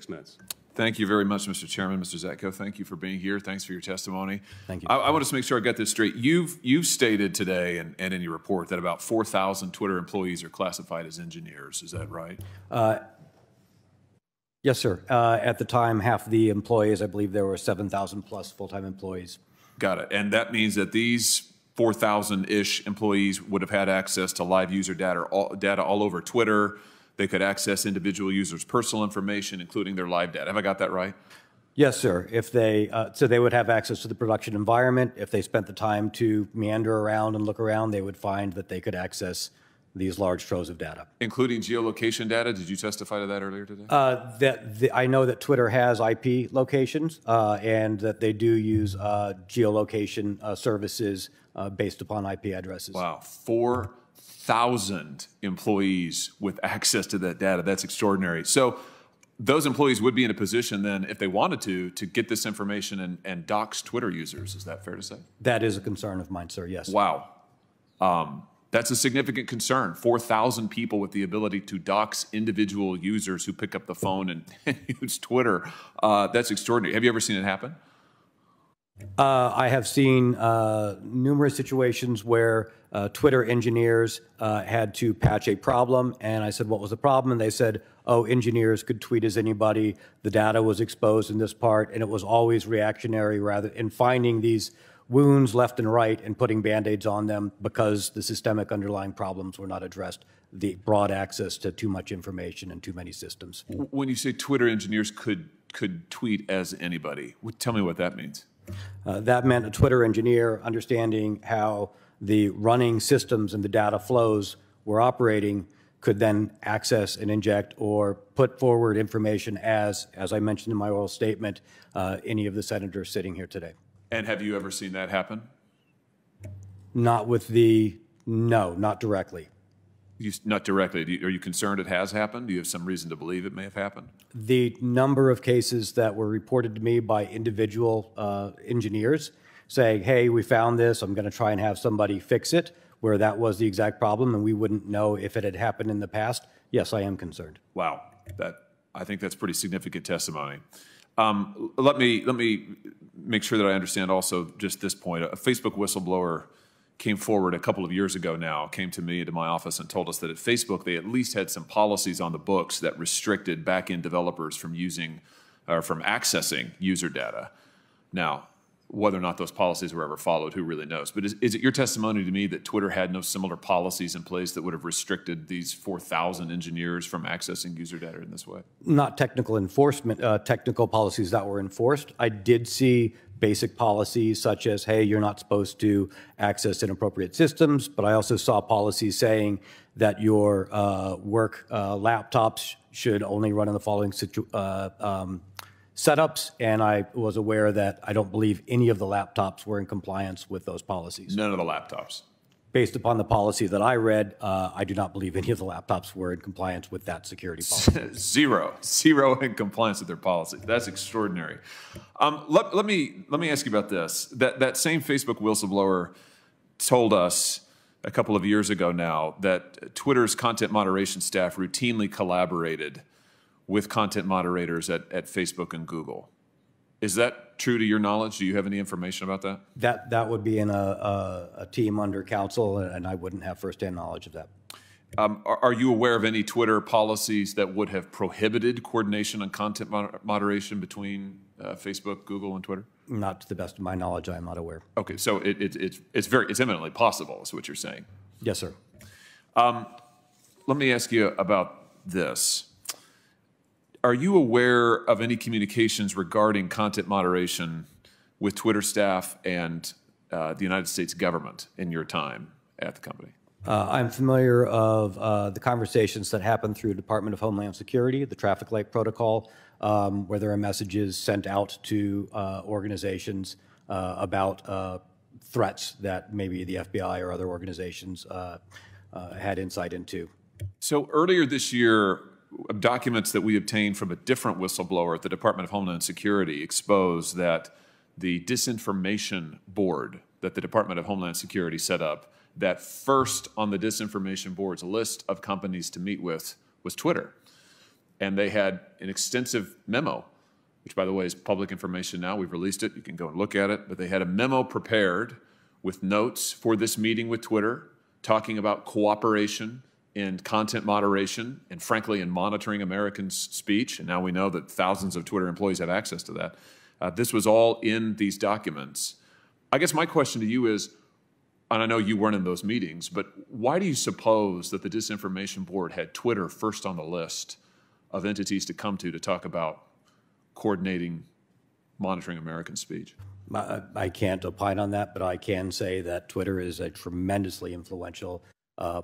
minutes. Thank you very much, Mr. Chairman. Mr. Zatko, thank you for being here. Thanks for your testimony. Thank you. I want to make sure I got this straight. You've stated today and in your report that about 4,000 Twitter employees are classified as engineers. Is that right? Yes, sir. At the time, half of the employees, I believe there were 7,000 plus full-time employees. Got it. And that means that these 4,000-ish employees would have had access to live user data all over Twitter. They could access individual users' personal information, including their live data. Have I got that right? Yes, sir. If they so they would have access to the production environment. If they spent the time to meander around and look around, they would find that they could access these large troves of data, including geolocation data. Did you testify to that earlier today? I know that Twitter has IP locations and that they do use geolocation services based upon IP addresses. Wow, 4,000 employees with access to that data. That's extraordinary. So those employees would be in a position then, if they wanted to get this information and dox Twitter users. Is that fair to say? That is a concern of mine, sir, yes. Wow. That's a significant concern. 4,000 people with the ability to dox individual users who pick up the phone and use Twitter. That's extraordinary. Have you ever seen it happen? I have seen numerous situations where Twitter engineers had to patch a problem, and I said, what was the problem? And they said, oh, engineers could tweet as anybody. The data was exposed in this part, and it was always reactionary rather in finding these wounds left and right and putting Band-Aids on them because the systemic underlying problems were not addressed, the broad access to too much information and too many systems. When you say Twitter engineers could tweet as anybody, tell me what that means. That meant a Twitter engineer understanding how the running systems and the data flows were operating could then access and inject or put forward information as I mentioned in my oral statement, any of the senators sitting here today. And have you ever seen that happen? Not directly. Not directly. Are you concerned it has happened? Do you have some reason to believe it may have happened? The number of cases that were reported to me by individual engineers saying, hey, we found this, I'm going to try and have somebody fix it, where that was the exact problem and we wouldn't know if it had happened in the past, yes, I am concerned. Wow. I think that's pretty significant testimony. Let me make sure that I understand also just this point. A Facebook whistleblower came forward a couple of years ago now, came to me, to my office, and told us that at Facebook they at least had some policies on the books that restricted back-end developers from using or from accessing user data. Now, whether or not those policies were ever followed, who really knows? But is it your testimony to me that Twitter had no similar policies in place that would have restricted these 4,000 engineers from accessing user data in this way? Not technical enforcement, technical policies that were enforced. I did see basic policies such as, hey, you're not supposed to access inappropriate systems, but I also saw policies saying that your work laptops should only run in the following setups, and I was aware that I don't believe any of the laptops were in compliance with those policies. None of the laptops? Based upon the policy that I read, I do not believe any of the laptops were in compliance with that security policy. Zero in compliance with their policy. That's extraordinary. Let me ask you about this. That same Facebook whistleblower told us a couple of years ago now that Twitter's content moderation staff routinely collaborated with content moderators at Facebook and Google. Is that true to your knowledge? Do you have any information about that? That would be in a team under counsel, and I wouldn't have firsthand knowledge of that. Are you aware of any Twitter policies that would have prohibited coordination on content moderation between Facebook, Google, and Twitter? Not to the best of my knowledge, I am not aware. Okay, so it's eminently possible, is what you're saying. Yes, sir. Let me ask you about this. Are you aware of any communications regarding content moderation with Twitter staff and the United States government in your time at the company? I'm familiar of the conversations that happen through Department of Homeland Security, the traffic light protocol, where there are messages sent out to organizations about threats that maybe the FBI or other organizations had insight into. So earlier this year, documents that we obtained from a different whistleblower at the Department of Homeland Security exposed that the disinformation board that the Department of Homeland Security set up, that first on the disinformation board's list of companies to meet with was Twitter. and they had an extensive memo, which, by the way, is public information now. We've released it. You can go and look at it. But they had a memo prepared with notes for this meeting with Twitter, talking about cooperation in content moderation and, frankly, in monitoring Americans' speech. And now we know that thousands of Twitter employees have access to that. This was all in these documents. I guess my question to you is, and I know you weren't in those meetings, but why do you suppose that the Disinformation Board had Twitter first on the list of entities to come to talk about coordinating, monitoring American speech? I can't opine on that, but I can say that Twitter is a tremendously influential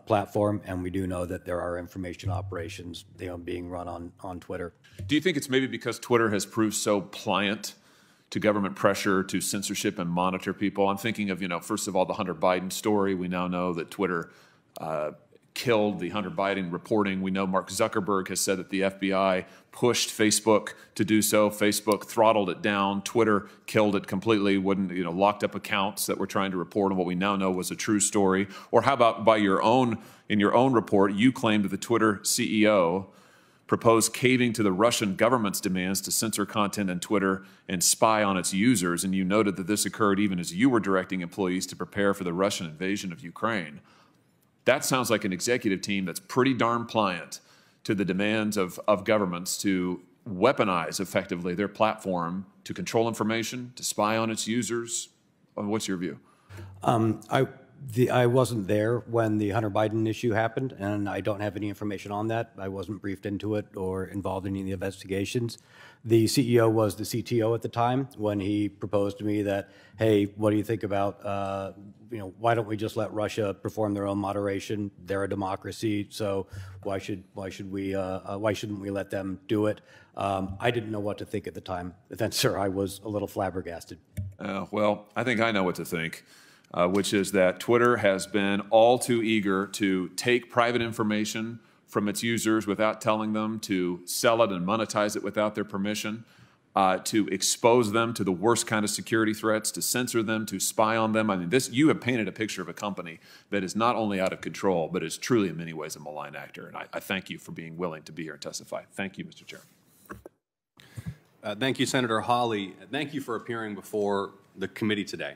platform, and we do know that there are information operations being run on Twitter. Do you think it's maybe because Twitter has proved so pliant to government pressure, to censorship and monitor people? I'm thinking of, first of all, the Hunter Biden story. We now know that Twitter killed the Hunter Biden reporting. We know Mark Zuckerberg has said that the FBI pushed Facebook to do so. Facebook throttled it down. Twitter killed it completely, locked up accounts that were trying to report on what we now know was a true story. Or how about in your own report, you claimed that the Twitter CEO proposed caving to the Russian government's demands to censor content on Twitter and spy on its users, and you noted that this occurred even as you were directing employees to prepare for the Russian invasion of Ukraine. That sounds like an executive team that's pretty darn pliant to the demands of governments to weaponize effectively their platform to control information, to spy on its users. What's your view? I wasn't there when the Hunter Biden issue happened, and I don't have any information on that. I wasn't briefed into it or involved in any of the investigations. The CEO was the CTO at the time when he proposed to me that, hey, what do you think about, why don't we just let Russia perform their own moderation? They're a democracy, so why shouldn't we let them do it? I didn't know what to think at the time. Then, sir, I was a little flabbergasted. Well, I think I know what to think. Which is that Twitter has been all too eager to take private information from its users without telling them, to sell it and monetize it without their permission, to expose them to the worst kind of security threats, to censor them, to spy on them. I mean, you have painted a picture of a company that is not only out of control, but is truly in many ways a malign actor. And I thank you for being willing to be here and testify. Thank you, Mr. Chairman. Thank you, Senator Hawley. Thank you for appearing before the committee today.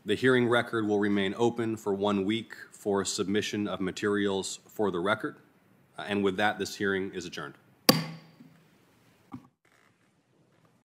The hearing record will remain open for 1 week for submission of materials for the record. And with that, this hearing is adjourned.